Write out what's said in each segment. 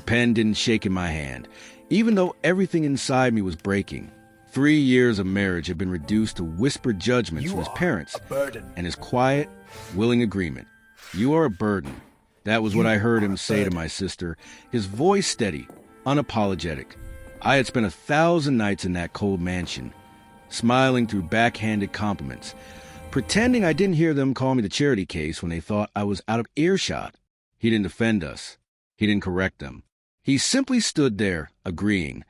pen didn't shake in my hand, even though everything inside me was breaking. 3 years of marriage had been reduced to whispered judgments from his parents and his quiet, willing agreement. You are a burden. That was what I heard him say to my sister, his voice steady, unapologetic. I had spent 1,000 nights in that cold mansion, smiling through backhanded compliments, pretending I didn't hear them call me the charity case when they thought I was out of earshot. He didn't defend us. He didn't correct them. He simply stood there, agreeing.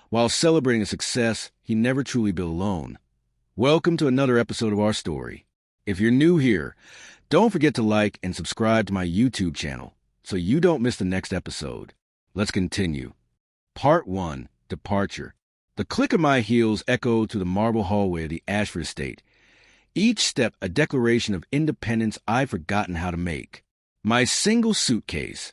While celebrating a success he never truly built alone. Welcome to another episode of our story. If you're new here, don't forget to like and subscribe to my YouTube channel so you don't miss the next episode. Let's continue. Part 1, Departure. The click of my heels echoed through the marble hallway of the Ashford estate. Each step a declaration of independence I'd forgotten how to make. My single suitcase,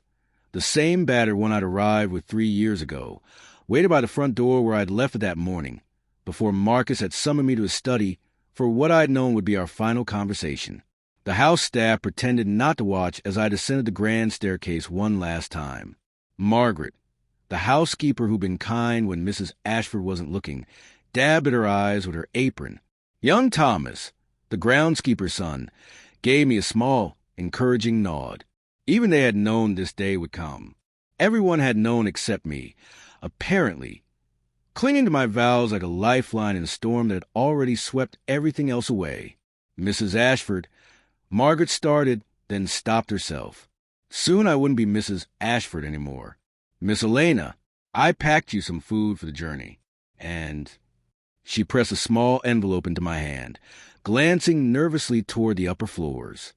the same battered one I'd arrived with 3 years ago, waited by the front door where I'd left it that morning, before Marcus had summoned me to his study for what I'd known would be our final conversation. The house staff pretended not to watch as I descended the grand staircase one last time. Margaret, the housekeeper who'd been kind when Mrs. Ashford wasn't looking, dabbed at her eyes with her apron. Young Thomas, the groundskeeper's son, gave me a small, encouraging nod. Even they had known this day would come. Everyone had known except me, apparently, clinging to my vows like a lifeline in a storm that had already swept everything else away. Mrs. Ashford, Margaret started, then stopped herself. Soon I wouldn't be Mrs. Ashford anymore. Miss Elena, I packed you some food for the journey. And she pressed a small envelope into my hand, glancing nervously toward the upper floors.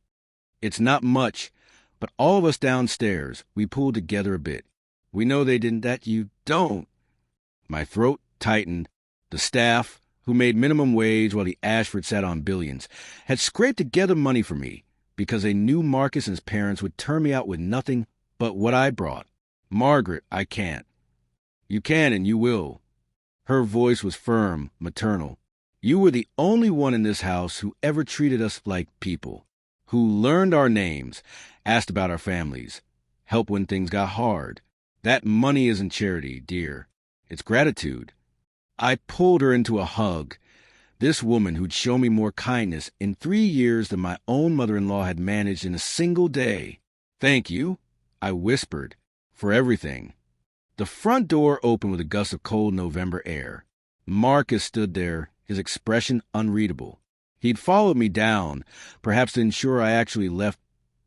It's not much, but all of us downstairs, we pulled together a bit. We know they didn't, that you don't. My throat tightened. The staff, who made minimum wage while the Ashford sat on billions, had scraped together money for me because they knew Marcus and his parents would turn me out with nothing but what I brought. Margaret, I can't. You can and you will. Her voice was firm, maternal. You were the only one in this house who ever treated us like people, who learned our names, asked about our families, helped when things got hard. That money isn't charity, dear. It's gratitude. I pulled her into a hug. This woman who'd shown me more kindness in 3 years than my own mother-in-law had managed in a single day. Thank you, I whispered, for everything. The front door opened with a gust of cold November air. Marcus stood there, his expression unreadable. He'd followed me down, perhaps to ensure I actually left,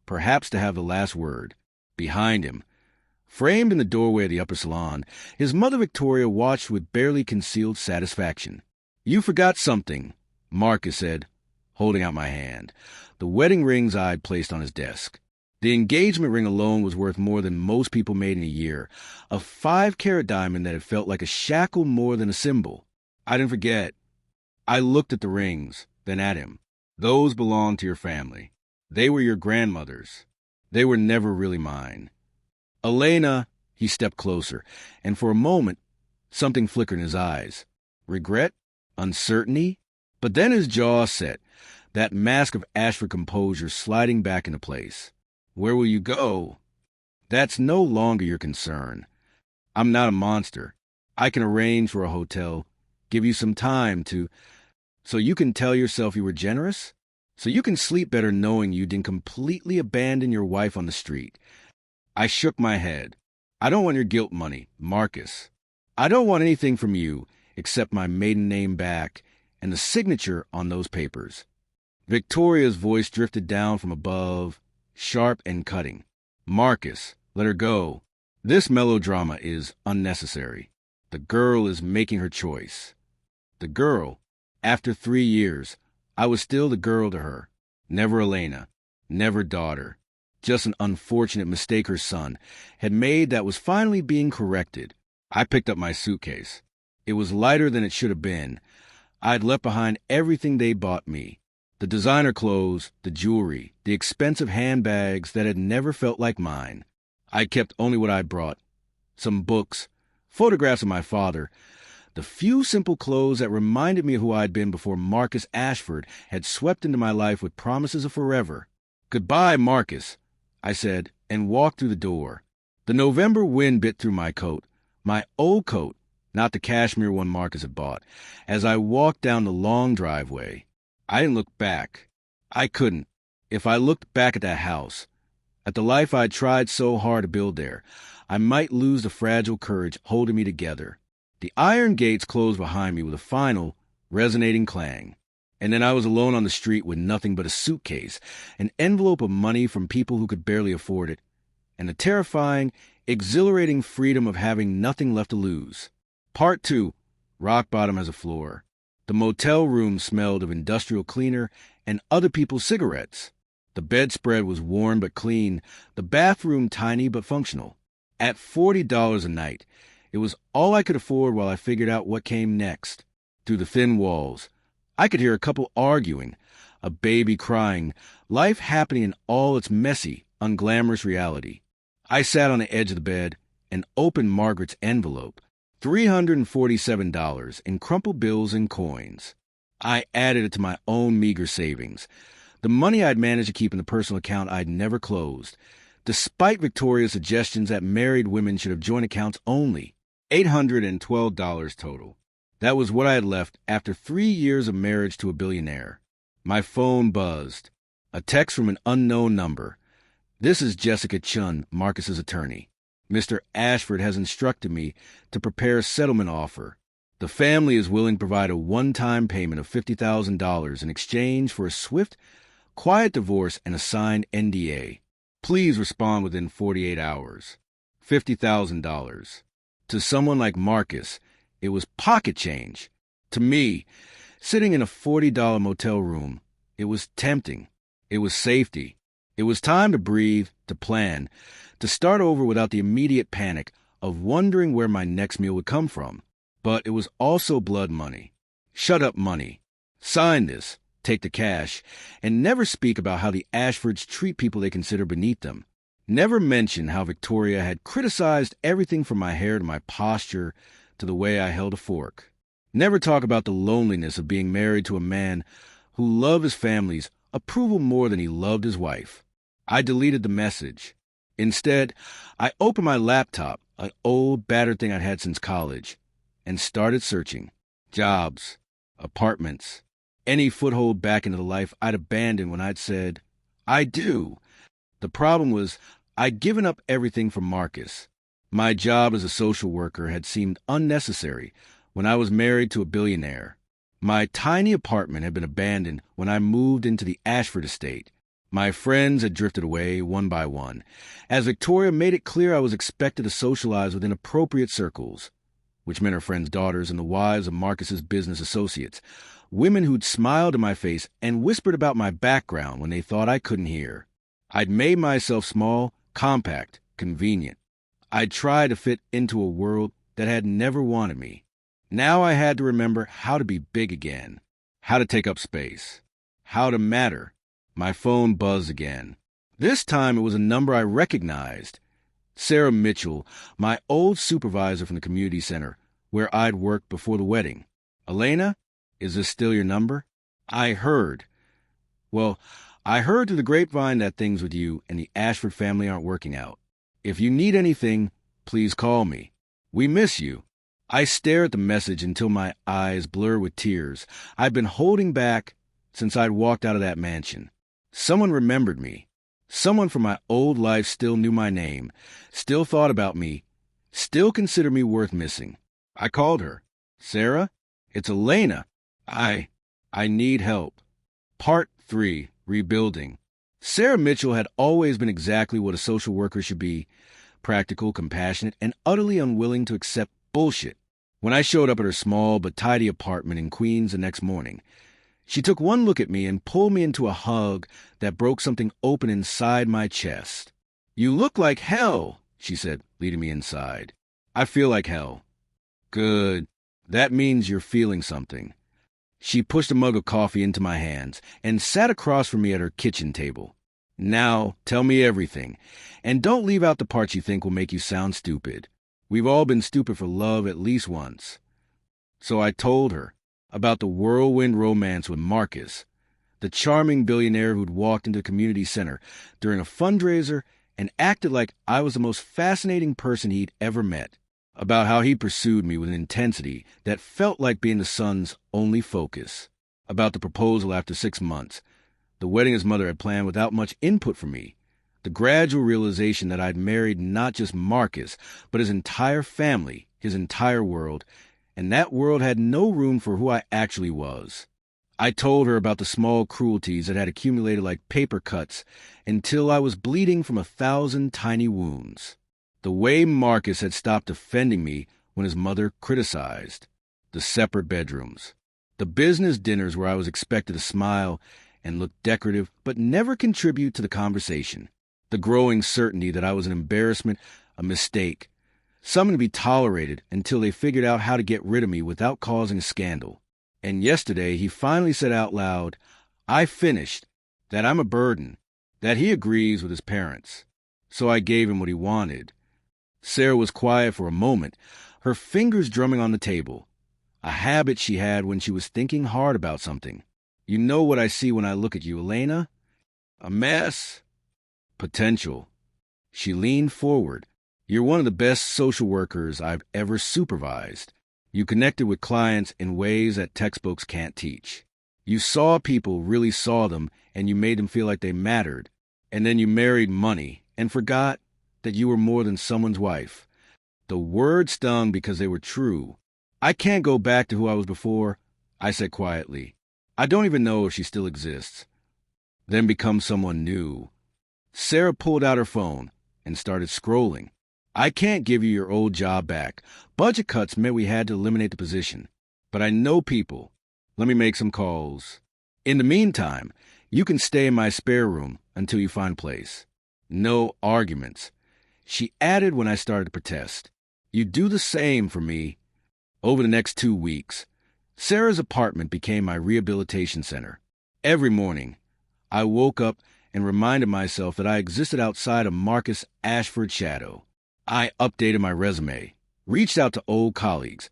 perhaps to have the last word. Behind him, framed in the doorway of the upper salon, his mother Victoria watched with barely concealed satisfaction. You forgot something, Marcus said, holding out my hand, the wedding rings I'd placed on his desk. The engagement ring alone was worth more than most people made in a year, a 5-carat diamond that had felt like a shackle more than a symbol. I didn't forget. I looked at the rings, then at him. Those belonged to your family. They were your grandmother's. They were never really mine. Elena, he stepped closer, and for a moment, something flickered in his eyes. Regret? Uncertainty? But then his jaw set, that mask of Ashford composure sliding back into place. Where will you go? That's no longer your concern. I'm not a monster. I can arrange for a hotel, give you some time to... So you can tell yourself you were generous? So you can sleep better knowing you didn't completely abandon your wife on the street. I shook my head. I don't want your guilt money, Marcus. I don't want anything from you except my maiden name back and the signature on those papers. Victoria's voice drifted down from above, sharp and cutting. Marcus, let her go. This melodrama is unnecessary. The girl is making her choice. The girl, after 3 years, I was still the girl to her. Never Elena, never daughter. Just an unfortunate mistake her son had made that was finally being corrected. I picked up my suitcase. It was lighter than it should have been. I'd left behind everything they bought me. The designer clothes, the jewelry, the expensive handbags that had never felt like mine. I kept only what I brought. Some books, photographs of my father, the few simple clothes that reminded me of who I'd been before Marcus Ashford had swept into my life with promises of forever. Goodbye, Marcus, I said, and walked through the door. The November wind bit through my old coat, not the cashmere one Marcus had bought, as I walked down the long driveway. I didn't look back. I couldn't. If I looked back at that house, at the life I'd tried so hard to build there, I might lose the fragile courage holding me together. The iron gates closed behind me with a final, resonating clang. And then I was alone on the street with nothing but a suitcase, an envelope of money from people who could barely afford it, and the terrifying, exhilarating freedom of having nothing left to lose. Part 2. Rock bottom as a floor. The motel room smelled of industrial cleaner and other people's cigarettes. The bedspread was worn but clean, the bathroom tiny but functional. At $40 a night, it was all I could afford while I figured out what came next. Through the thin walls, I could hear a couple arguing, a baby crying, life happening in all its messy, unglamorous reality. I sat on the edge of the bed and opened Margaret's envelope. $347 in crumpled bills and coins. I added it to my own meager savings, the money I'd managed to keep in the personal account I'd never closed, despite Victoria's suggestions that married women should have joint accounts only. $812 total. That was what I had left after 3 years of marriage to a billionaire. My phone buzzed. A text from an unknown number. "This is Jessica Chun, Marcus's attorney. Mr. Ashford has instructed me to prepare a settlement offer. The family is willing to provide a one-time payment of $50,000 in exchange for a swift, quiet divorce and a signed NDA. Please respond within 48 hours. $50,000. To someone like Marcus, it was pocket change. To me, sitting in a $40 motel room, it was tempting. It was safety. It was time to breathe, to plan, to start over without the immediate panic of wondering where my next meal would come from. But it was also blood money. Shut up money. Sign this, take the cash, and never speak about how the Ashfords treat people they consider beneath them. Never mention how Victoria had criticized everything from my hair to my posture to the way I held a fork. Never talk about the loneliness of being married to a man who loved his family's approval more than he loved his wife. I deleted the message. Instead, I opened my laptop, an old, battered thing I'd had since college, and started searching. Jobs, apartments, any foothold back into the life I'd abandoned when I'd said, "I do." The problem was I'd given up everything for Marcus. My job as a social worker had seemed unnecessary when I was married to a billionaire. My tiny apartment had been abandoned when I moved into the Ashford estate. My friends had drifted away one by one, as Victoria made it clear I was expected to socialize within appropriate circles, which meant her friends' daughters and the wives of Marcus's business associates, women who'd smiled in my face and whispered about my background when they thought I couldn't hear. I'd made myself small, compact, convenient. I'd tried to fit into a world that had never wanted me. Now I had to remember how to be big again, how to take up space, how to matter. My phone buzzed again. This time it was a number I recognized. Sarah Mitchell, my old supervisor from the community center, where I'd worked before the wedding. "Elena, is this still your number?" I heard through the grapevine that things with you and the Ashford family aren't working out. If you need anything, please call me. We miss you. I stare at the message until my eyes blur with tears. I've been holding back since I'd walked out of that mansion. Someone remembered me. Someone from my old life still knew my name, still thought about me, still considered me worth missing. I called her. "Sarah, it's Elena. I need help." Part 3. Rebuilding. Sarah Mitchell had always been exactly what a social worker should be: practical, compassionate, and utterly unwilling to accept bullshit. When I showed up at her small but tidy apartment in Queens the next morning, she took one look at me and pulled me into a hug that broke something open inside my chest. "You look like hell," she said, leading me inside. "I feel like hell." "Good. That means you're feeling something." She pushed a mug of coffee into my hands and sat across from me at her kitchen table. "Now, tell me everything, and don't leave out the parts you think will make you sound stupid. We've all been stupid for love at least once." So I told her about the whirlwind romance with Marcus, the charming billionaire who'd walked into the community center during a fundraiser and acted like I was the most fascinating person he'd ever met, about how he pursued me with an intensity that felt like being the son's only focus, about the proposal after 6 months, the wedding his mother had planned without much input from me, the gradual realization that I'd married not just Marcus, but his entire family, his entire world, and that world had no room for who I actually was. I told her about the small cruelties that had accumulated like paper cuts until I was bleeding from 1,000 tiny wounds. The way Marcus had stopped defending me when his mother criticized. The separate bedrooms. The business dinners where I was expected to smile and look decorative but never contribute to the conversation. The growing certainty that I was an embarrassment, a mistake, someone to be tolerated until they figured out how to get rid of me without causing a scandal. And yesterday he finally said out loud, I finished, that I'm a burden, that he agrees with his parents. So I gave him what he wanted. Sarah was quiet for a moment, her fingers drumming on the table, a habit she had when she was thinking hard about something. You know what I see when I look at you, Elena? A mess. Potential. She leaned forward. You're one of the best social workers I've ever supervised. You connected with clients in ways that textbooks can't teach. You saw people really saw them, and you made them feel like they mattered. And then you married money and forgot that you were more than someone's wife. The words stung because they were true. I can't go back to who I was before, I said quietly. I don't even know if she still exists. Then become someone new. Sarah pulled out her phone and started scrolling. I can't give you your old job back. Budget cuts meant we had to eliminate the position. But I know people. Let me make some calls. In the meantime, you can stay in my spare room until you find a place. No arguments. She added when I started to protest. You do the same for me. Over the next 2 weeks, Sarah's apartment became my rehabilitation center. Every morning, I woke up and reminded myself that I existed outside of Marcus Ashford's shadow. I updated my resume, reached out to old colleagues,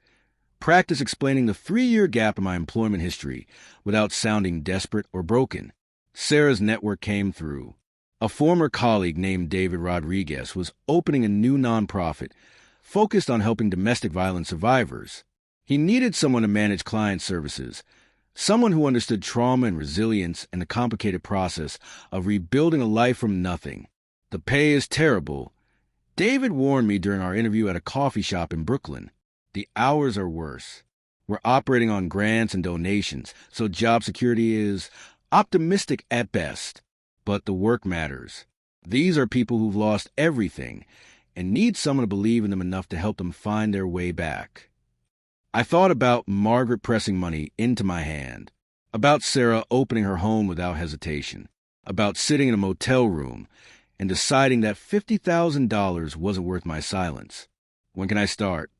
practiced explaining the 3-year gap in my employment history without sounding desperate or broken. Sarah's network came through. A former colleague named David Rodriguez was opening a new nonprofit focused on helping domestic violence survivors. He needed someone to manage client services, someone who understood trauma and resilience and the complicated process of rebuilding a life from nothing. The pay is terrible. David warned me during our interview at a coffee shop in Brooklyn. The hours are worse. We're operating on grants and donations, so job security is optimistic at best. But the work matters. These are people who've lost everything and need someone to believe in them enough to help them find their way back. I thought about Margaret pressing money into my hand, about Sarah opening her home without hesitation, about sitting in a motel room and deciding that $50,000 wasn't worth my silence. When can I start?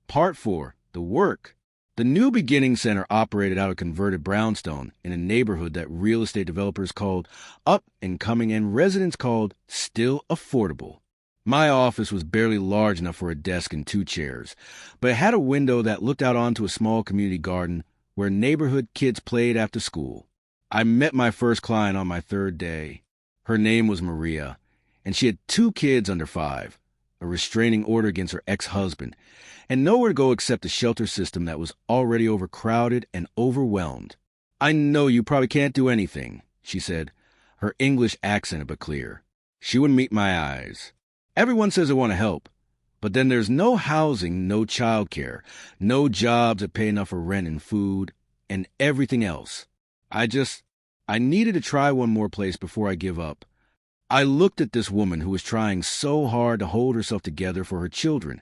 Part 4. The work. The New Beginning Center operated out of converted brownstone in a neighborhood that real estate developers called up and coming and residents called still affordable. My office was barely large enough for a desk and 2 chairs, but it had a window that looked out onto a small community garden where neighborhood kids played after school. I met my first client on my 3rd day. Her name was Maria, and she had 2 kids under 5, a restraining order against her ex-husband, and nowhere to go except the shelter system that was already overcrowded and overwhelmed. I know you probably can't do anything, she said, her English accent but clear. She wouldn't meet my eyes. Everyone says they want to help, but then there's no housing, no childcare, no jobs that pay enough for rent and food, and everything else. I needed to try one more place before I give up. I looked at this woman who was trying so hard to hold herself together for her children,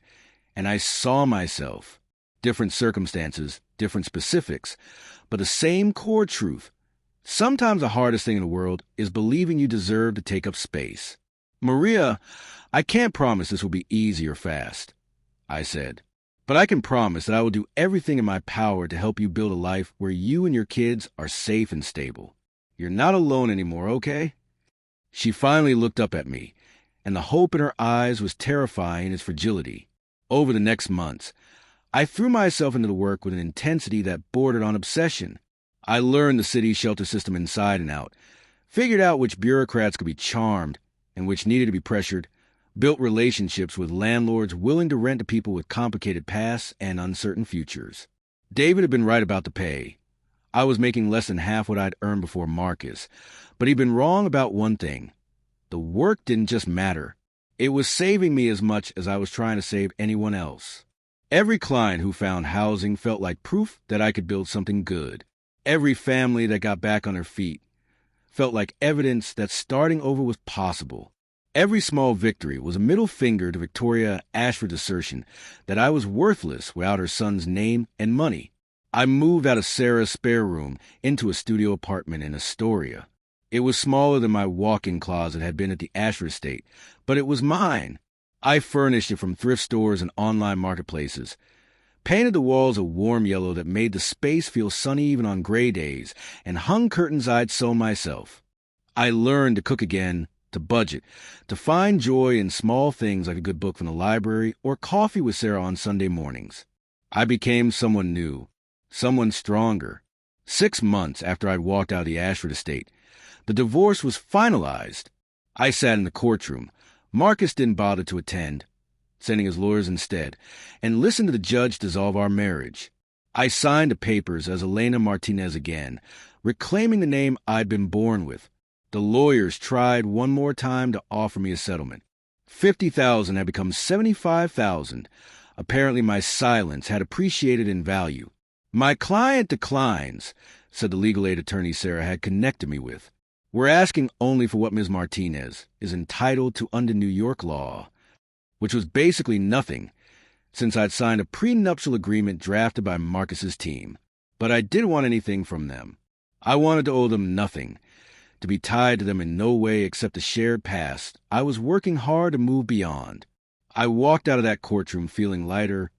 and I saw myself. Different circumstances, different specifics, but the same core truth. Sometimes the hardest thing in the world is believing you deserve to take up space. Maria, I can't promise this will be easy or fast, I said, but I can promise that I will do everything in my power to help you build a life where you and your kids are safe and stable. You're not alone anymore, okay? She finally looked up at me, and the hope in her eyes was terrifying in its fragility. Over the next months, I threw myself into the work with an intensity that bordered on obsession. I learned the city's shelter system inside and out, figured out which bureaucrats could be charmed, and which needed to be pressured, built relationships with landlords willing to rent to people with complicated pasts and uncertain futures. David had been right about the pay. I was making less than half what I'd earned before Marcus, but he'd been wrong about one thing. The work didn't just matter. It was saving me as much as I was trying to save anyone else. Every client who found housing felt like proof that I could build something good. Every family that got back on their feet felt like evidence that starting over was possible. Every small victory was a middle finger to Victoria Ashford's assertion that I was worthless without her son's name and money. I moved out of Sarah's spare room into a studio apartment in Astoria. It was smaller than my walk-in closet had been at the Ashford estate, but it was mine. I furnished it from thrift stores and online marketplaces, painted the walls a warm yellow that made the space feel sunny even on gray days, and hung curtains I'd sewn myself. I learned to cook again, to budget, to find joy in small things like a good book from the library or coffee with Sarah on Sunday mornings. I became someone new, someone stronger. 6 months after I'd walked out of the Ashford estate, the divorce was finalized. I sat in the courtroom. Marcus didn't bother to attend, sending his lawyers instead, and listened to the judge dissolve our marriage. I signed the papers as Elena Martinez again, reclaiming the name I'd been born with. The lawyers tried one more time to offer me a settlement. $50,000 had become $75,000. Apparently my silence had appreciated in value. My client declines, said the legal aid attorney Sarah had connected me with. We're asking only for what Ms. Martinez is entitled to under New York law, which was basically nothing, since I'd signed a prenuptial agreement drafted by Marcus's team. But I didn't want anything from them. I wanted to owe them nothing, to be tied to them in no way except a shared past I was working hard to move beyond. I walked out of that courtroom feeling lighter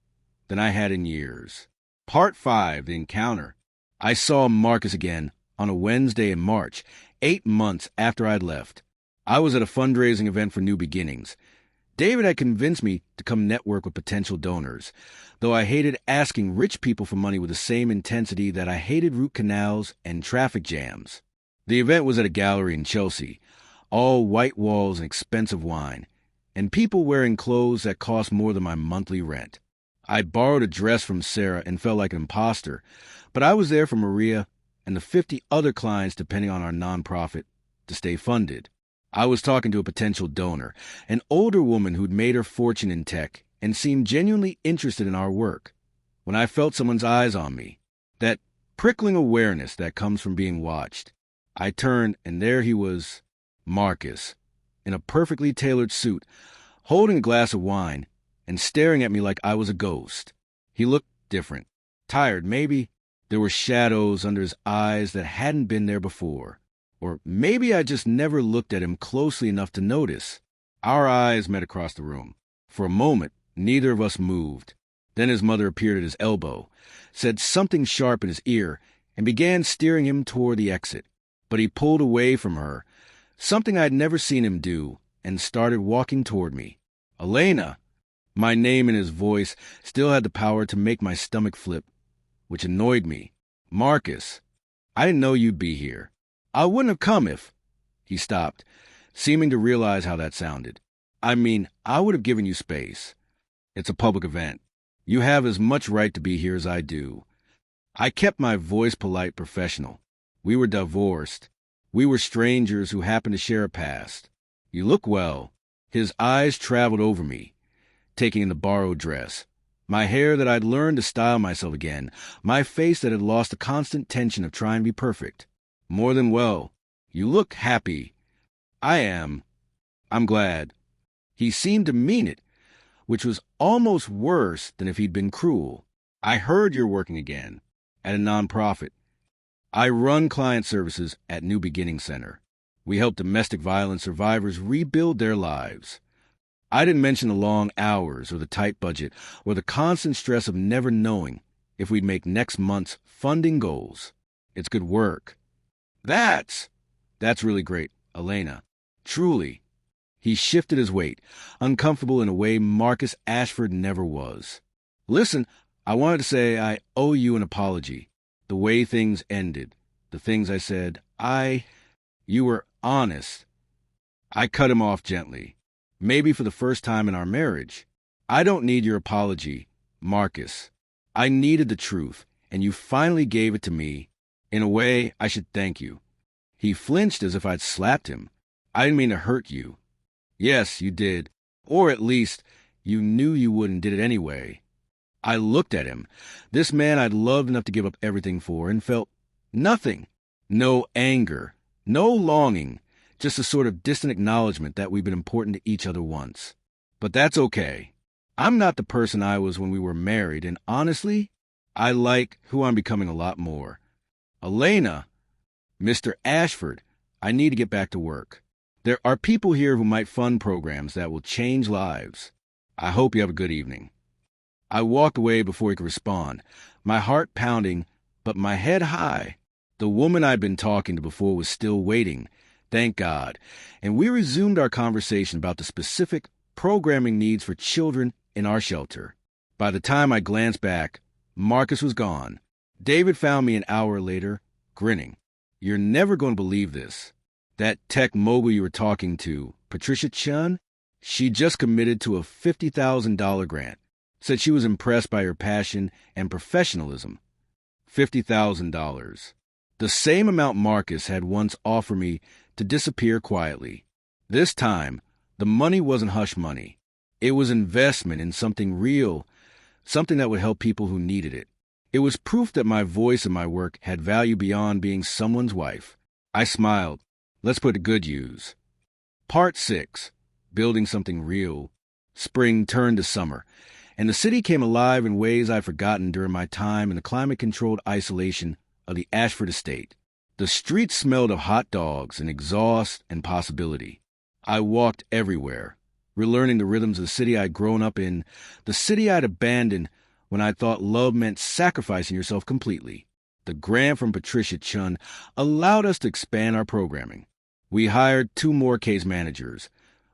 than I had in years. Part 5, The Encounter. I saw Marcus again on a Wednesday in March, 8 months after I'd left. I was at a fundraising event for New Beginnings. David had convinced me to come network with potential donors, though I hated asking rich people for money with the same intensity that I hated root canals and traffic jams. The event was at a gallery in Chelsea, all white walls and expensive wine, and people wearing clothes that cost more than my monthly rent. I borrowed a dress from Sarah and felt like an imposter, but I was there for Maria and the 50 other clients depending on our nonprofit to stay funded. I was talking to a potential donor, an older woman who'd made her fortune in tech and seemed genuinely interested in our work. When I felt someone's eyes on me, that prickling awareness that comes from being watched, I turned and there he was, Marcus, in a perfectly tailored suit, holding a glass of wine and staring at me like I was a ghost. He looked different, tired maybe. There were shadows under his eyes that hadn't been there before. Or maybe I just never looked at him closely enough to notice. Our eyes met across the room. For a moment, neither of us moved. Then his mother appeared at his elbow, said something sharp in his ear, and began steering him toward the exit. But he pulled away from her, something I'd never seen him do, and started walking toward me. Elena! My name in his voice still had the power to make my stomach flip, which annoyed me. Marcus, I didn't know you'd be here. I wouldn't have come if... He stopped, seeming to realize how that sounded. I mean, I would have given you space. It's a public event. You have as much right to be here as I do. I kept my voice polite, professional. We were divorced. We were strangers who happened to share a past. You look well. His eyes traveled over me, taking in the borrowed dress. My hair that I'd learned to style myself again. My face that had lost the constant tension of trying to be perfect. More than well. You look happy. I am. I'm glad. He seemed to mean it, which was almost worse than if he'd been cruel. I heard you're working again at a nonprofit. I run client services at New Beginnings Center. We help domestic violence survivors rebuild their lives. I didn't mention the long hours or the tight budget or the constant stress of never knowing if we'd make next month's funding goals. It's good work. That's really great, Elena. Truly. He shifted his weight, uncomfortable in a way Marcus Ashford never was. Listen, I wanted to say I owe you an apology. The way things ended, the things I said, you were honest. I cut him off gently. Maybe for the first time in our marriage. I don't need your apology, Marcus. I needed the truth, and you finally gave it to me. In a way, I should thank you. He flinched as if I'd slapped him. I didn't mean to hurt you. Yes, you did. Or at least, you knew you would and did it anyway. I looked at him, this man I'd loved enough to give up everything for, and felt nothing. No anger, no longing, just a sort of distant acknowledgement that we'd been important to each other once. But that's okay. I'm not the person I was when we were married, and honestly, I like who I'm becoming a lot more. Elena, Mr. Ashford, I need to get back to work. There are people here who might fund programs that will change lives. I hope you have a good evening. I walked away before he could respond, my heart pounding, but my head high. The woman I'd been talking to before was still waiting, thank God, and we resumed our conversation about the specific programming needs for children in our shelter. By the time I glanced back, Marcus was gone. David found me an hour later, grinning. You're never going to believe this. That tech mogul you were talking to, Patricia Chun, she just committed to a $50,000 grant. Said she was impressed by her passion and professionalism. $50,000. The same amount Marcus had once offered me to disappear quietly. This time, the money wasn't hush money. It was investment in something real, something that would help people who needed it. It was proof that my voice and my work had value beyond being someone's wife. I smiled. Let's put to good use. Part 6. Building something real. Spring turned to summer, and the city came alive in ways I'd forgotten during my time in the climate-controlled isolation of the Ashford estate. The streets smelled of hot dogs and exhaust and possibility. I walked everywhere, relearning the rhythms of the city I'd grown up in, the city I'd abandoned when I thought love meant sacrificing yourself completely. The grant from Patricia Chun allowed us to expand our programming. We hired 2 more case managers,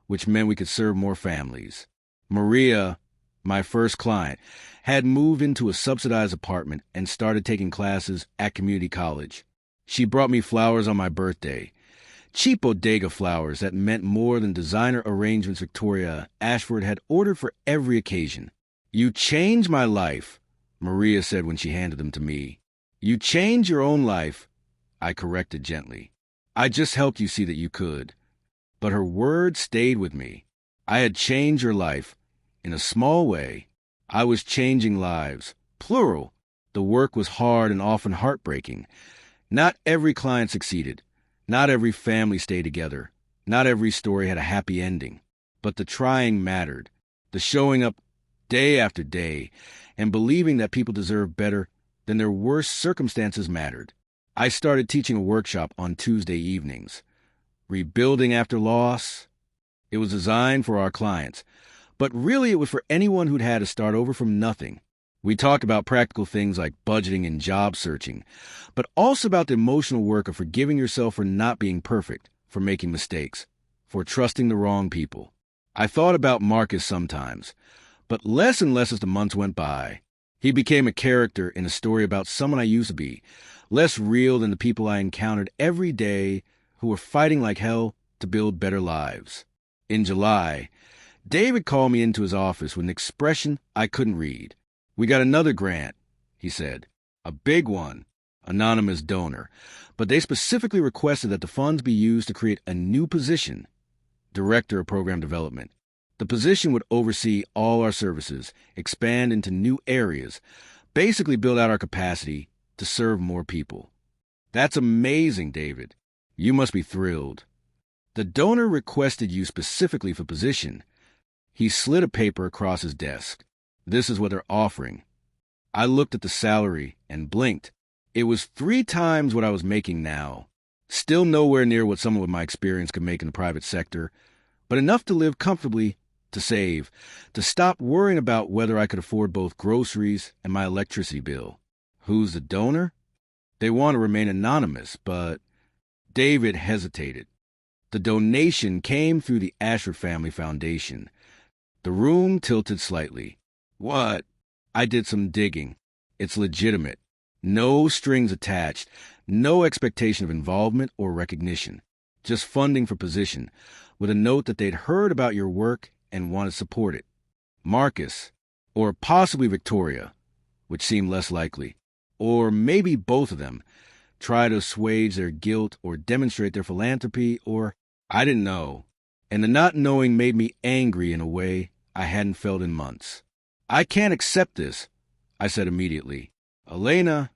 which meant we could serve more families. Maria, my first client, had moved into a subsidized apartment and started taking classes at community college. She brought me flowers on my birthday, cheap bodega flowers that meant more than designer arrangements Victoria Ashford had ordered for every occasion. You changed my life, Maria said when she handed them to me. You changed your own life, I corrected gently. I just helped you see that you could. But her words stayed with me. I had changed your life. In a small way, I was changing lives, plural. The work was hard and often heartbreaking. Not every client succeeded. Not every family stayed together. Not every story had a happy ending. But the trying mattered. The showing up day after day and believing that people deserve better than their worst circumstances mattered. I started teaching a workshop on Tuesday evenings. Rebuilding after loss. It was designed for our clients, but really it was for anyone who'd had to start over from nothing. We talked about practical things like budgeting and job searching, but also about the emotional work of forgiving yourself for not being perfect, for making mistakes, for trusting the wrong people. I thought about Marcus sometimes, but less and less as the months went by. He became a character in a story about someone I used to be, less real than the people I encountered every day who were fighting like hell to build better lives. In July, David called me into his office with an expression I couldn't read. We got another grant, he said. A big one. Anonymous donor. But they specifically requested that the funds be used to create a new position. Director of Program Development. The position would oversee all our services, expand into new areas, basically build out our capacity to serve more people. That's amazing, David. You must be thrilled. The donor requested you specifically for position. He slid a paper across his desk. This is what they're offering. I looked at the salary and blinked. It was 3 times what I was making now. Still nowhere near what someone with my experience could make in the private sector, but enough to live comfortably, to save, to stop worrying about whether I could afford both groceries and my electricity bill. Who's the donor? They want to remain anonymous, but David hesitated. The donation came through the Ashford Family Foundation. The room tilted slightly. What? I did some digging. It's legitimate. No strings attached. No expectation of involvement or recognition. Just funding for position. with a note that they'd heard about your work and wanted to support it. Marcus, or possibly Victoria, which seemed less likely, or maybe both of them, try to assuage their guilt or demonstrate their philanthropy, or I didn't know. And the not knowing made me angry in a way I hadn't felt in months. I can't accept this, I said immediately. Elena,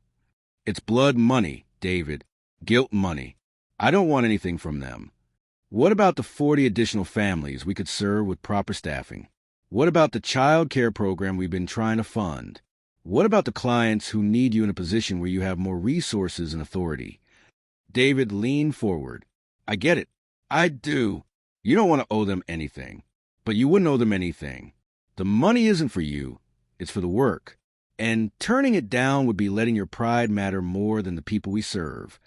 it's blood money, David. Guilt money. I don't want anything from them. What about the 40 additional families we could serve with proper staffing? What about the child care program we've been trying to fund? What about the clients who need you in a position where you have more resources and authority? David leaned forward. I get it. I do. You don't want to owe them anything. But you wouldn't owe them anything. The money isn't for you. It's for the work. And turning it down would be letting your pride matter more than the people we serve.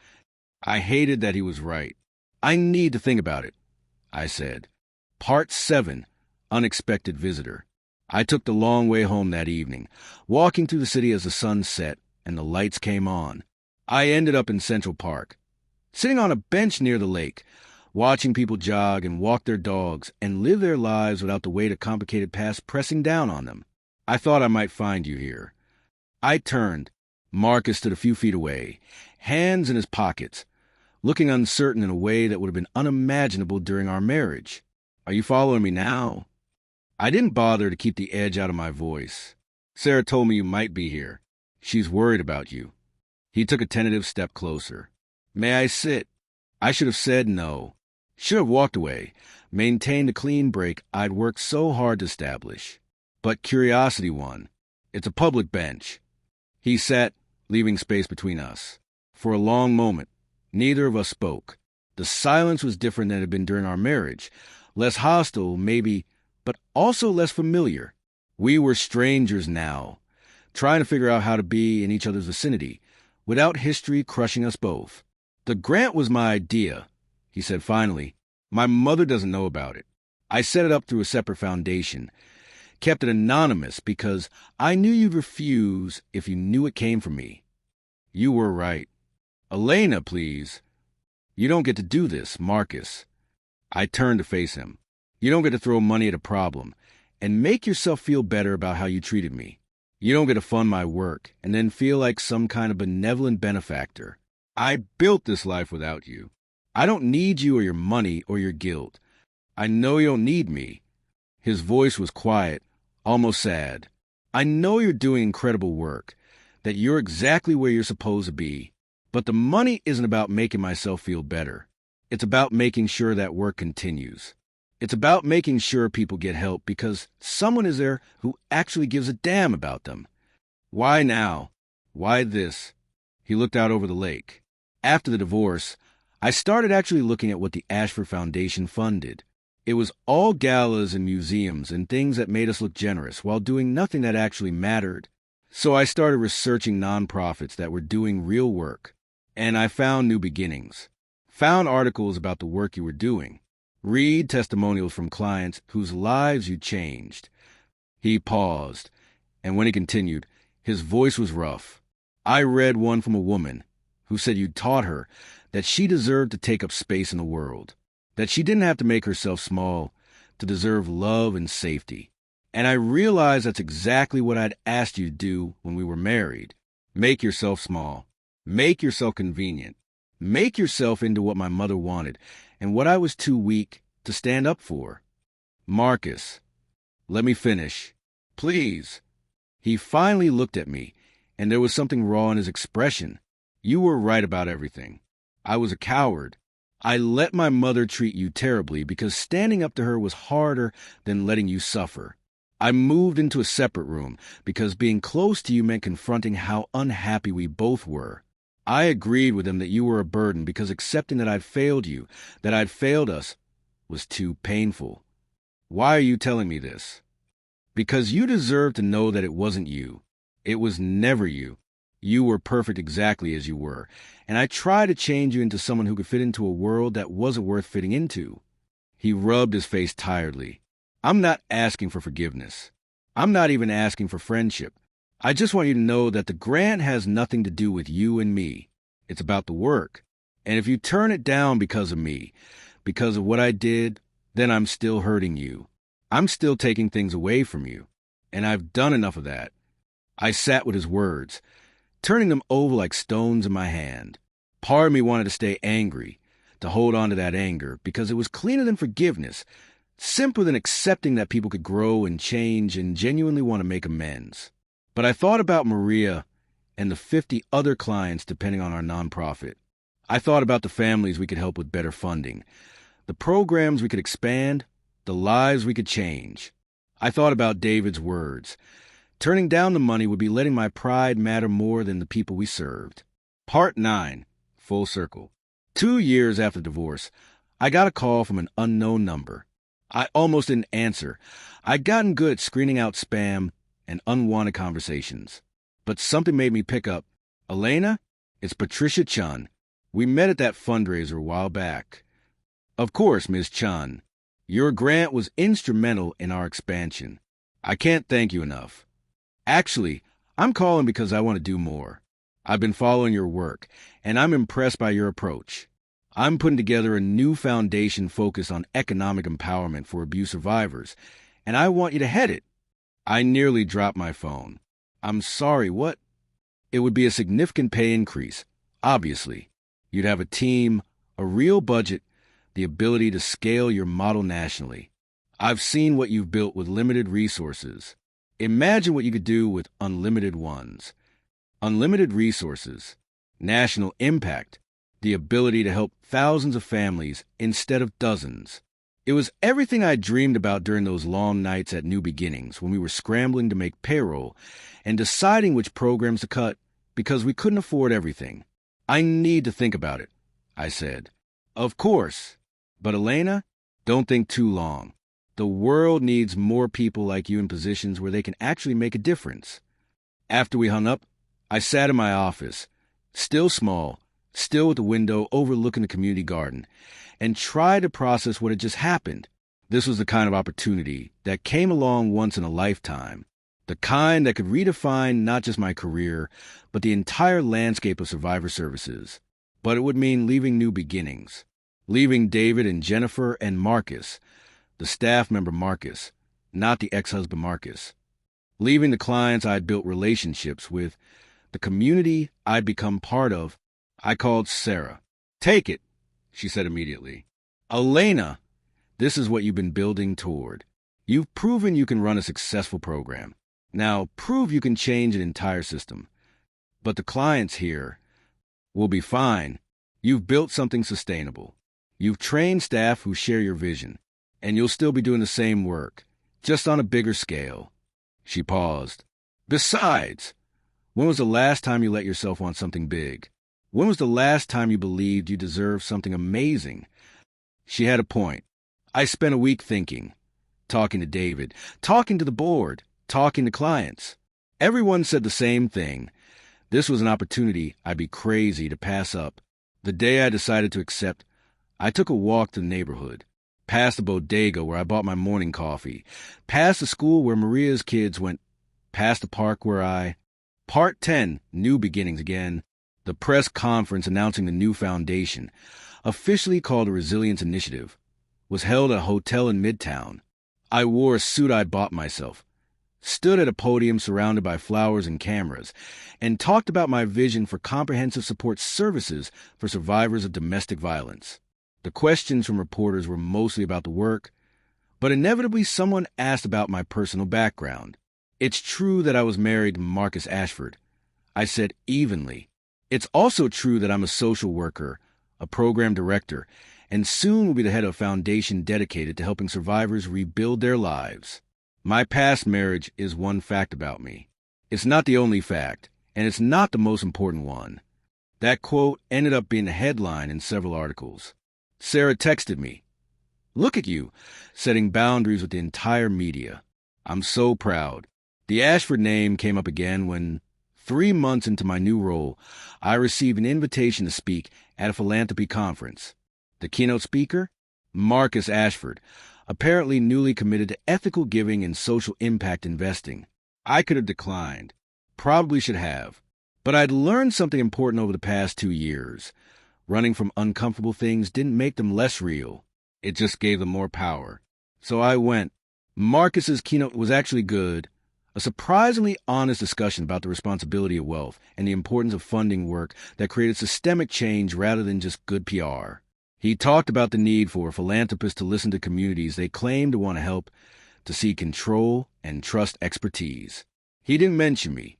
I hated that he was right. I need to think about it, I said. Part 7, Unexpected Visitor. I took the long way home that evening, walking through the city as the sun set and the lights came on. I ended up in Central Park, sitting on a bench near the lake, watching people jog and walk their dogs and live their lives without the weight of complicated past pressing down on them. I thought I might find you here. I turned. Marcus stood a few feet away, hands in his pockets, looking uncertain in a way that would have been unimaginable during our marriage. Are you following me now? I didn't bother to keep the edge out of my voice. Sarah told me you might be here. She's worried about you. He took a tentative step closer. May I sit? I should have said no. Should have walked away, maintained the clean break I'd worked so hard to establish. But curiosity won. It's a public bench. He sat, leaving space between us. For a long moment, neither of us spoke. The silence was different than it had been during our marriage. Less hostile, maybe, but also less familiar. We were strangers now, trying to figure out how to be in each other's vicinity, without history crushing us both. The grant was my idea, he said finally. My mother doesn't know about it. I set it up through a separate foundation, kept it anonymous because I knew you'd refuse if you knew it came from me. You were right. Elena, please. You don't get to do this, Marcus. I turned to face him. You don't get to throw money at a problem and make yourself feel better about how you treated me. You don't get to fund my work and then feel like some kind of benevolent benefactor. I built this life without you. I don't need you or your money or your guilt. I know you don't need me. His voice was quiet, almost sad. I know you're doing incredible work, that you're exactly where you're supposed to be. But the money isn't about making myself feel better. It's about making sure that work continues. It's about making sure people get help because someone is there who actually gives a damn about them. Why now? Why this? He looked out over the lake. After the divorce, I started actually looking at what the Ashford Foundation funded. It was all galas and museums and things that made us look generous while doing nothing that actually mattered. So I started researching nonprofits that were doing real work. And I found New Beginnings. Found articles about the work you were doing. Read testimonials from clients whose lives you changed. He paused, and when he continued, his voice was rough. I read one from a woman who said you taught her that she deserved to take up space in the world, that she didn't have to make herself small to deserve love and safety. And I realized that's exactly what I'd asked you to do when we were married. Make yourself small. Make yourself convenient. Make yourself into what my mother wanted and what I was too weak to stand up for. Marcus, let me finish. Please. He finally looked at me, and there was something raw in his expression. You were right about everything. I was a coward. I let my mother treat you terribly because standing up to her was harder than letting you suffer. I moved into a separate room because being close to you meant confronting how unhappy we both were. I agreed with him that you were a burden because accepting that I'd failed you, that I'd failed us, was too painful. Why are you telling me this? Because you deserve to know that it wasn't you. It was never you. You were perfect exactly as you were, and I tried to change you into someone who could fit into a world that wasn't worth fitting into. He rubbed his face tiredly. I'm not asking for forgiveness. I'm not even asking for friendship. I just want you to know that the grant has nothing to do with you and me. It's about the work. And if you turn it down because of me, because of what I did, then I'm still hurting you. I'm still taking things away from you. And I've done enough of that. I sat with his words, turning them over like stones in my hand. Part of me wanted to stay angry, to hold on to that anger, because it was cleaner than forgiveness, simpler than accepting that people could grow and change and genuinely want to make amends. But I thought about Maria and the 50 other clients depending on our nonprofit. I thought about the families we could help with better funding, the programs we could expand, the lives we could change. I thought about David's words. Turning down the money would be letting my pride matter more than the people we served. Part 9. Full circle. 2 years after divorce, I got a call from an unknown number. I almost didn't answer. I'd gotten good at screening out spam and unwanted conversations. But something made me pick up. Elena, it's Patricia Chun. We met at that fundraiser a while back. Of course, Ms. Chun. Your grant was instrumental in our expansion. I can't thank you enough. Actually, I'm calling because I want to do more. I've been following your work, and I'm impressed by your approach. I'm putting together a new foundation focused on economic empowerment for abuse survivors, and I want you to head it. I nearly dropped my phone. I'm sorry, what? It would be a significant pay increase, obviously. You'd have a team, a real budget, the ability to scale your model nationally. I've seen what you've built with limited resources. Imagine what you could do with unlimited ones. Unlimited resources, national impact, the ability to help thousands of families instead of dozens. It was everything I dreamed about during those long nights at New Beginnings when we were scrambling to make payroll and deciding which programs to cut because we couldn't afford everything. I need to think about it, I said. Of course. But Elena, don't think too long. The world needs more people like you in positions where they can actually make a difference. After we hung up, I sat in my office, still small, still with the window overlooking the community garden, and tried to process what had just happened. This was the kind of opportunity that came along once in a lifetime, the kind that could redefine not just my career, but the entire landscape of survivor services. But it would mean leaving New Beginnings, leaving David and Jennifer and Marcus, the staff member Marcus, not the ex-husband Marcus, leaving the clients I'd built relationships with, the community I'd become part of. I called Sarah. Take it, she said immediately. Elena, this is what you've been building toward. You've proven you can run a successful program. Now prove you can change an entire system. But the clients here will be fine. You've built something sustainable. You've trained staff who share your vision, and you'll still be doing the same work, just on a bigger scale. She paused. Besides, when was the last time you let yourself want something big? When was the last time you believed you deserved something amazing? She had a point. I spent a week thinking, talking to David, talking to the board, talking to clients. Everyone said the same thing. This was an opportunity I'd be crazy to pass up. The day I decided to accept, I took a walk to the neighborhood, past the bodega where I bought my morning coffee, past the school where Maria's kids went, past the park where Part 10, New Beginnings again. The press conference announcing the new foundation, officially called the Resilience Initiative, was held at a hotel in Midtown. I wore a suit I'd bought myself, stood at a podium surrounded by flowers and cameras, and talked about my vision for comprehensive support services for survivors of domestic violence. The questions from reporters were mostly about the work, but inevitably someone asked about my personal background. It's true that I was married to Marcus Ashford. I said evenly. It's also true that I'm a social worker, a program director, and soon will be the head of a foundation dedicated to helping survivors rebuild their lives. My past marriage is one fact about me. It's not the only fact, and it's not the most important one. That quote ended up being a headline in several articles. Sarah texted me, "Look at you, setting boundaries with the entire media. I'm so proud." The Ashford name came up again when, 3 months into my new role, I received an invitation to speak at a philanthropy conference. The keynote speaker? Marcus Ashford, apparently newly committed to ethical giving and social impact investing. I could have declined. Probably should have. But I'd learned something important over the past 2 years. Running from uncomfortable things didn't make them less real. It just gave them more power. So I went. Marcus's keynote was actually good. A surprisingly honest discussion about the responsibility of wealth and the importance of funding work that created systemic change rather than just good PR. He talked about the need for philanthropists to listen to communities they claim to want to help, to seek control and trust expertise. He didn't mention me,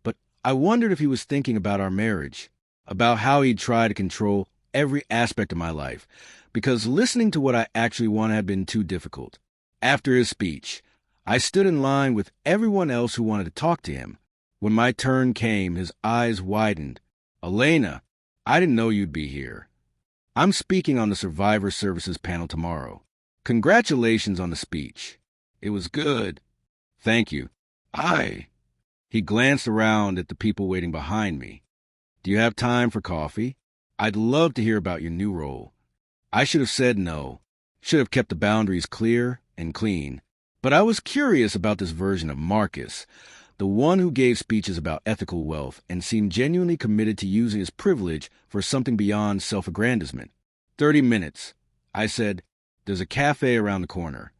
but I wondered if he was thinking about our marriage, about how he'd try to control every aspect of my life, because listening to what I actually want had been too difficult. After his speech, I stood in line with everyone else who wanted to talk to him. When my turn came, his eyes widened. "Elena, I didn't know you'd be here. I'm speaking on the Survivor Services panel tomorrow. Congratulations on the speech. It was good." "Thank you." He glanced around at the people waiting behind me. "Do you have time for coffee? I'd love to hear about your new role." I should have said no. Should have kept the boundaries clear and clean. But I was curious about this version of Marcus, the one who gave speeches about ethical wealth and seemed genuinely committed to using his privilege for something beyond self-aggrandizement. 30 minutes. I said, "There's a cafe around the corner."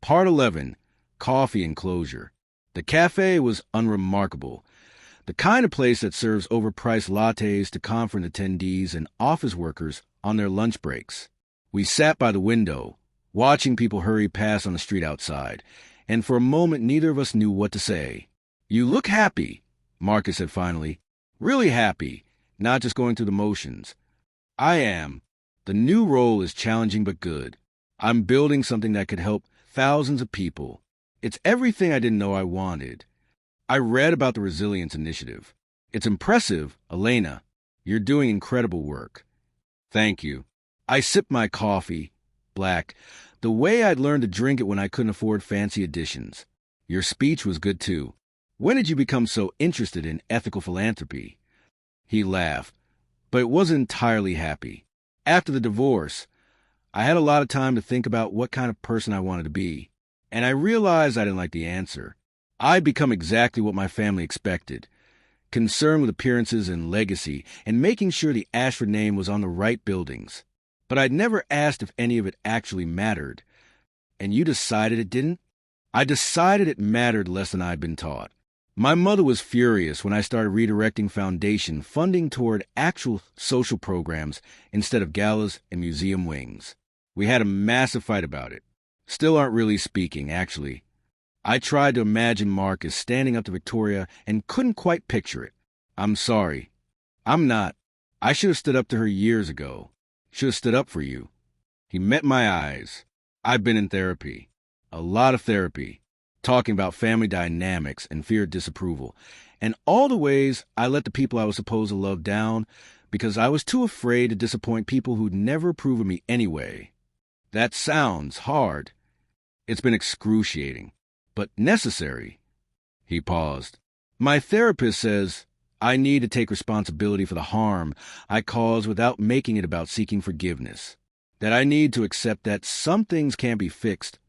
Part 11, Coffee Enclosure. The cafe was unremarkable. The kind of place that serves overpriced lattes to conference attendees and office workers on their lunch breaks. We sat by the window, watching people hurry past on the street outside, and for a moment neither of us knew what to say. "You look happy," Marcus said finally. "Really happy, not just going through the motions." "I am. The new role is challenging but good. I'm building something that could help thousands of people. It's everything I didn't know I wanted. I read about the Resilience Initiative. It's impressive, Elena. You're doing incredible work." "Thank you." I sipped my coffee, black, the way I'd learned to drink it when I couldn't afford fancy additions. "Your speech was good, too. When did you become so interested in ethical philanthropy?" He laughed, but it wasn't entirely happy. "After the divorce, I had a lot of time to think about what kind of person I wanted to be, and I realized I didn't like the answer. I'd become exactly what my family expected, concerned with appearances and legacy, and making sure the Ashford name was on the right buildings. But I'd never asked if any of it actually mattered. And you decided it didn't?" "I decided it mattered less than I'd been taught. My mother was furious when I started redirecting foundation funding toward actual social programs instead of galas and museum wings. We had a massive fight about it. Still aren't really speaking, actually. I tried to imagine Marcus standing up to Victoria and couldn't quite picture it. I'm sorry. I'm not. I should have stood up to her years ago. Should have stood up for you." He met my eyes. "I've been in therapy. A lot of therapy. Talking about family dynamics and fear of disapproval. And all the ways I let the people I was supposed to love down because I was too afraid to disappoint people who'd never approve of me anyway. That sounds hard. It's been excruciating, but necessary." He paused. "My therapist says I need to take responsibility for the harm I caused without making it about seeking forgiveness. That I need to accept that some things can't be fixed,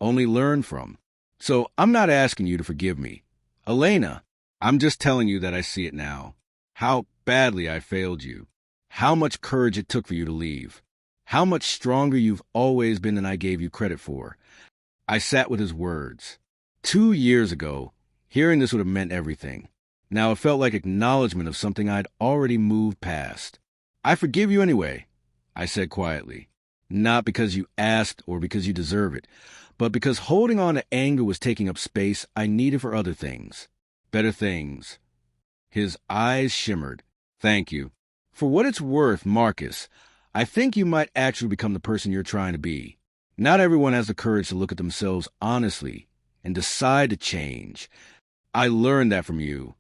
only learned from. So I'm not asking you to forgive me, Elena. I'm just telling you that I see it now. How badly I failed you. How much courage it took for you to leave. How much stronger you've always been than I gave you credit for." I sat with his words. 2 years ago, hearing this would have meant everything. Now it felt like acknowledgement of something I'd already moved past. "I forgive you anyway," I said quietly. "Not because you asked or because you deserve it, but because holding on to anger was taking up space I needed for other things. Better things." His eyes shimmered. "Thank you. For what it's worth, Marcus, I think you might actually become the person you're trying to be. Not everyone has the courage to look at themselves honestly and decide to change. I learned that from you."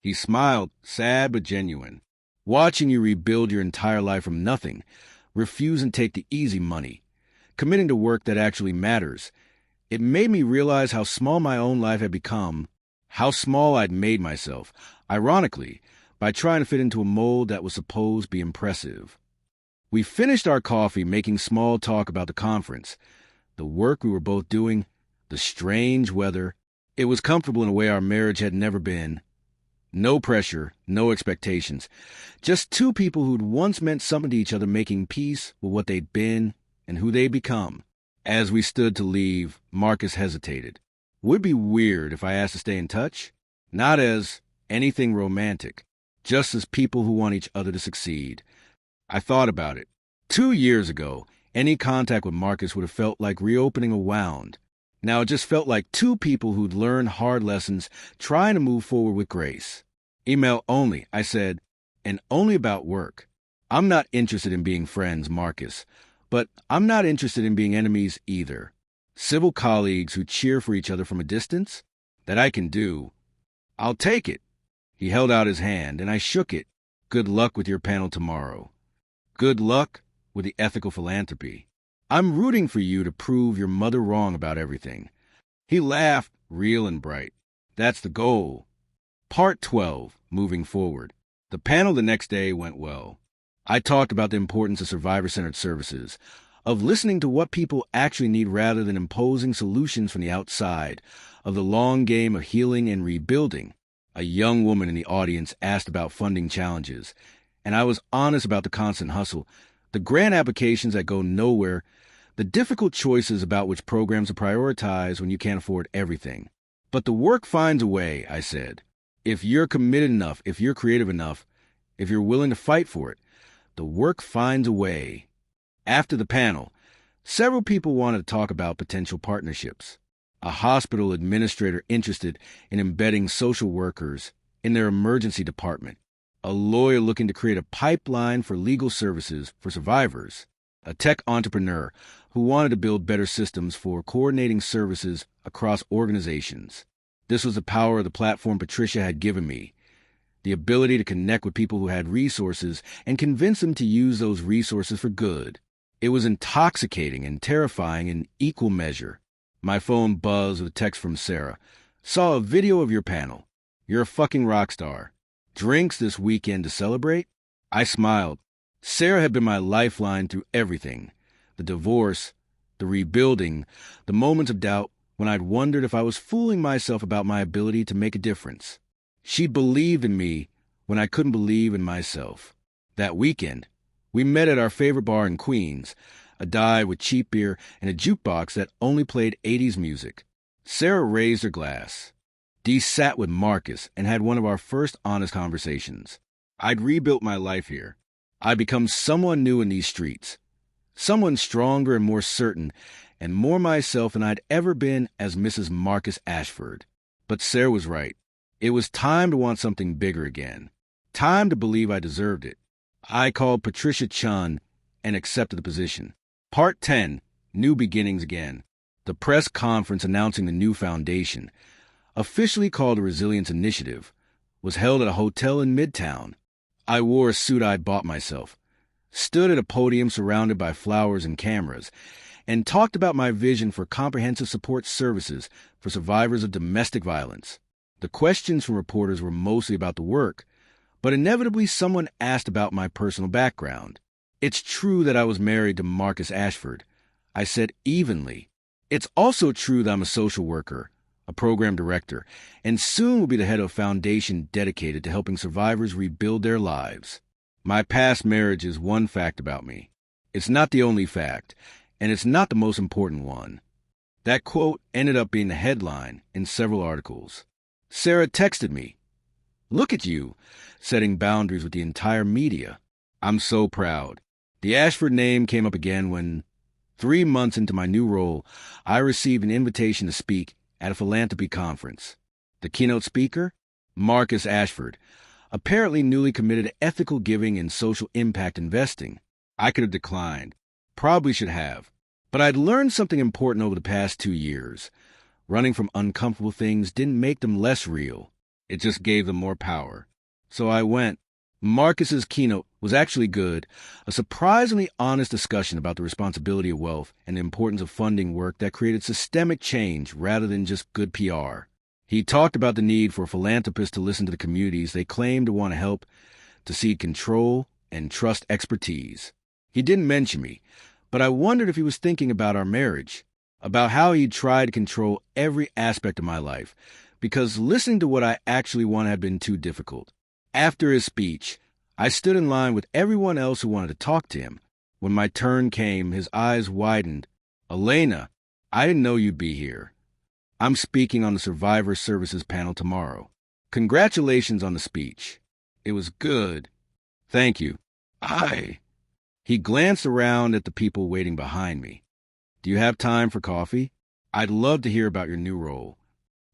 He smiled, sad but genuine. "Watching you rebuild your entire life from nothing, refusing to take the easy money, committing to work that actually matters, it made me realize how small my own life had become, how small I'd made myself, ironically, by trying to fit into a mold that was supposed to be impressive." We finished our coffee making small talk about the conference, the work we were both doing, the strange weather. It was comfortable in a way our marriage had never been. No pressure, no expectations. Just two people who'd once meant something to each other making peace with what they'd been and who they become. As we stood to leave, Marcus hesitated. Would it be weird if I asked to stay in touch? Not as anything romantic, just as people who want each other to succeed. I thought about it. 2 years ago, any contact with Marcus would have felt like reopening a wound. Now it just felt like two people who'd learned hard lessons trying to move forward with grace. Email only, I said, and only about work. I'm not interested in being friends, Marcus, but I'm not interested in being enemies either. Civil colleagues who cheer for each other from a distance? That I can do. I'll take it. He held out his hand, and I shook it. Good luck with your panel tomorrow. Good luck with the ethical philanthropy. I'm rooting for you to prove your mother wrong about everything. He laughed, real and bright. That's the goal. Part 12, moving forward. The panel the next day went well. I talked about the importance of survivor-centered services, of listening to what people actually need rather than imposing solutions from the outside, of the long game of healing and rebuilding. A young woman in the audience asked about funding challenges, and I was honest about the constant hustle, the grant applications that go nowhere, the difficult choices about which programs to prioritize when you can't afford everything. But the work finds a way, I said. If you're committed enough, if you're creative enough, if you're willing to fight for it, the work finds a way. After the panel, several people wanted to talk about potential partnerships. A hospital administrator interested in embedding social workers in their emergency department. A lawyer looking to create a pipeline for legal services for survivors. A tech entrepreneur who wanted to build better systems for coordinating services across organizations. This was the power of the platform Patricia had given me. The ability to connect with people who had resources and convince them to use those resources for good. It was intoxicating and terrifying in equal measure. My phone buzzed with a text from Sarah. Saw a video of your panel. You're a fucking rock star. Drinks this weekend to celebrate? I smiled. Sarah had been my lifeline through everything. The divorce, the rebuilding, the moments of doubt when I'd wondered if I was fooling myself about my ability to make a difference. She believed in me when I couldn't believe in myself. That weekend, we met at our favorite bar in Queens, a dive with cheap beer and a jukebox that only played 80s music. Sarah raised her glass. Dee sat with Marcus and had one of our first honest conversations. I'd rebuilt my life here. I'd become someone new in these streets. Someone stronger and more certain, and more myself than I'd ever been as Mrs. Marcus Ashford. But Sarah was right. It was time to want something bigger again. Time to believe I deserved it. I called Patricia Chun and accepted the position. Part 10, New Beginnings Again. The press conference announcing the new foundation, officially called the Resilience Initiative, was held at a hotel in Midtown. I wore a suit I'd bought myself, stood at a podium surrounded by flowers and cameras, and talked about my vision for comprehensive support services for survivors of domestic violence. The questions from reporters were mostly about the work, but inevitably someone asked about my personal background. It's true that I was married to Marcus Ashford. I said evenly. It's also true that I'm a social worker, a program director, and soon will be the head of a foundation dedicated to helping survivors rebuild their lives. My past marriage is one fact about me. It's not the only fact, and it's not the most important one. That quote ended up being the headline in several articles. Sarah texted me. Look at you, setting boundaries with the entire media. I'm so proud. The Ashford name came up again when, 3 months into my new role, I received an invitation to speak at a philanthropy conference. The keynote speaker? Marcus Ashford, apparently newly committed to ethical giving and social impact investing. I could have declined. Probably should have. But I'd learned something important over the past 2 years. Running from uncomfortable things didn't make them less real. It just gave them more power. So I went. Marcus's keynote was actually good, a surprisingly honest discussion about the responsibility of wealth and the importance of funding work that created systemic change rather than just good PR. He talked about the need for philanthropists to listen to the communities they claim to want to help, to cede control and trust expertise. He didn't mention me, but I wondered if he was thinking about our marriage, about how he'd tried to control every aspect of my life, because listening to what I actually wanted had been too difficult. After his speech, I stood in line with everyone else who wanted to talk to him. When my turn came, his eyes widened. Elena, I didn't know you'd be here. I'm speaking on the Survivor Services panel tomorrow. Congratulations on the speech. It was good. Thank you. He glanced around at the people waiting behind me. Do you have time for coffee? I'd love to hear about your new role.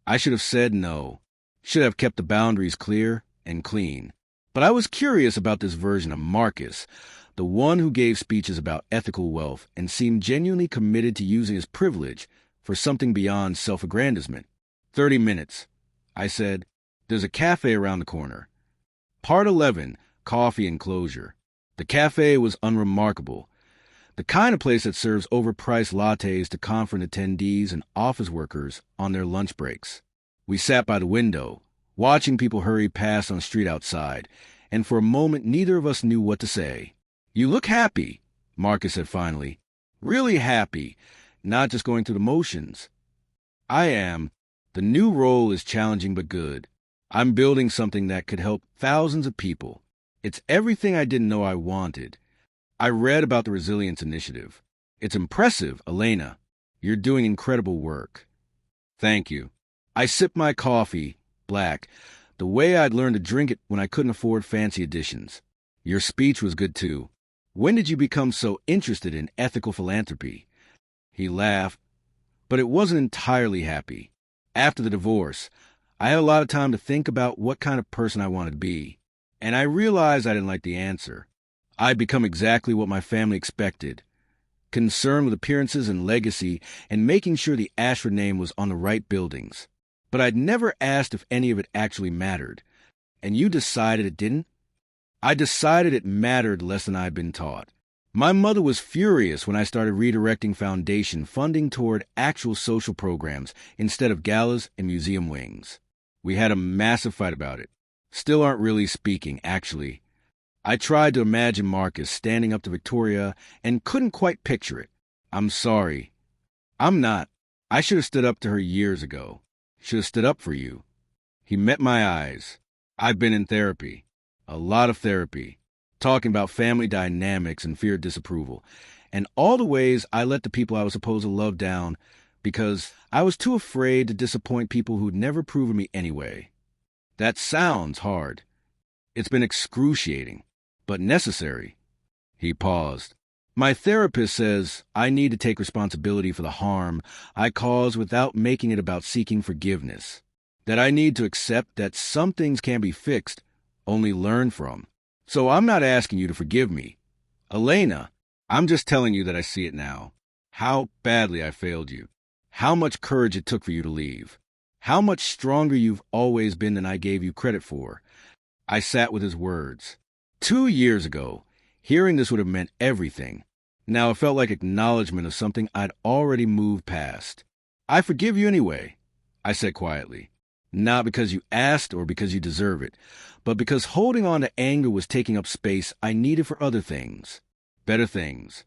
I should have said no. Should have kept the boundaries clear and clean. But I was curious about this version of Marcus, the one who gave speeches about ethical wealth and seemed genuinely committed to using his privilege for something beyond self-aggrandizement. 30 minutes, I said. There's a cafe around the corner. Part 11, coffee enclosure. The cafe was unremarkable. The kind of place that serves overpriced lattes to conference attendees and office workers on their lunch breaks. We sat by the window, watching people hurry past on the street outside, and for a moment neither of us knew what to say. You look happy, Marcus said finally. Really happy, not just going through the motions. I am. The new role is challenging but good. I'm building something that could help thousands of people. It's everything I didn't know I wanted. I read about the Resilience Initiative. It's impressive, Elena. You're doing incredible work. Thank you. I sipped my coffee, black, the way I'd learned to drink it when I couldn't afford fancy editions. Your speech was good too. When did you become so interested in ethical philanthropy? He laughed, but it wasn't entirely happy. After the divorce, I had a lot of time to think about what kind of person I wanted to be, and I realized I didn't like the answer. I'd become exactly what my family expected, concerned with appearances and legacy and making sure the Ashford name was on the right buildings. But I'd never asked if any of it actually mattered. And you decided it didn't? I decided it mattered less than I'd been taught. My mother was furious when I started redirecting foundation funding toward actual social programs instead of galas and museum wings. We had a massive fight about it. Still aren't really speaking, actually. I tried to imagine Marcus standing up to Victoria and couldn't quite picture it. I'm sorry. I'm not. I should have stood up to her years ago. Should have stood up for you. He met my eyes. I've been in therapy. A lot of therapy. Talking about family dynamics and fear of disapproval. And all the ways I let the people I was supposed to love down because I was too afraid to disappoint people who'd never proven me anyway. That sounds hard. It's been excruciating, but necessary. He paused. My therapist says I need to take responsibility for the harm I caused without making it about seeking forgiveness. That I need to accept that some things can be fixed, only learned from. So I'm not asking you to forgive me. Elena, I'm just telling you that I see it now. How badly I failed you. How much courage it took for you to leave. How much stronger you've always been than I gave you credit for. I sat with his words. 2 years ago, hearing this would have meant everything. Now it felt like acknowledgement of something I'd already moved past. I forgive you anyway, I said quietly. Not because you asked or because you deserve it, but because holding on to anger was taking up space I needed for other things. Better things.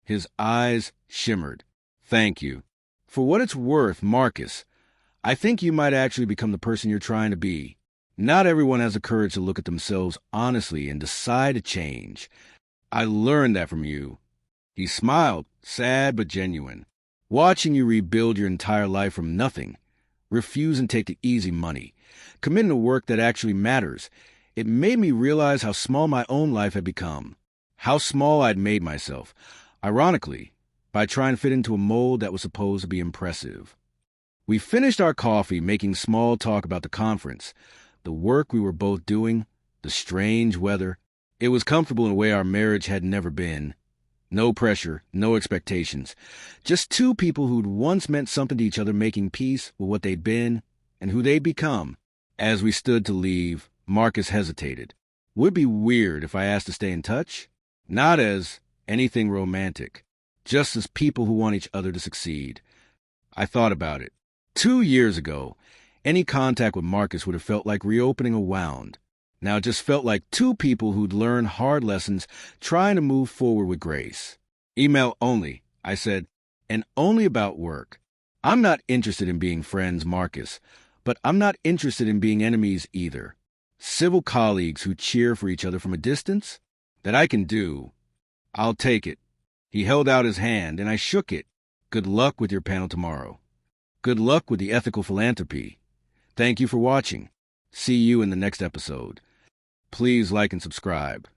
His eyes shimmered. Thank you. For what it's worth, Marcus, I think you might actually become the person you're trying to be. Not everyone has the courage to look at themselves honestly and decide to change. I learned that from you. He smiled, sad but genuine. Watching you rebuild your entire life from nothing, refuse and take the easy money, committing to work that actually matters, it made me realize how small my own life had become. How small I'd made myself, ironically, by trying to fit into a mold that was supposed to be impressive. We finished our coffee making small talk about the conference, the work we were both doing, the strange weather. It was comfortable in a way our marriage had never been. No pressure, no expectations. Just two people who'd once meant something to each other making peace with what they'd been and who they'd become. As we stood to leave, Marcus hesitated. Would it be weird if I asked to stay in touch? Not as anything romantic, just as people who want each other to succeed. I thought about it. 2 years ago, any contact with Marcus would have felt like reopening a wound. Now it just felt like two people who'd learned hard lessons trying to move forward with grace. Email only, I said, and only about work. I'm not interested in being friends, Marcus, but I'm not interested in being enemies either. Civil colleagues who cheer for each other from a distance? That I can do. I'll take it. He held out his hand, and I shook it. Good luck with your panel tomorrow. Good luck with the ethical philanthropy. Thank you for watching. See you in the next episode. Please like and subscribe.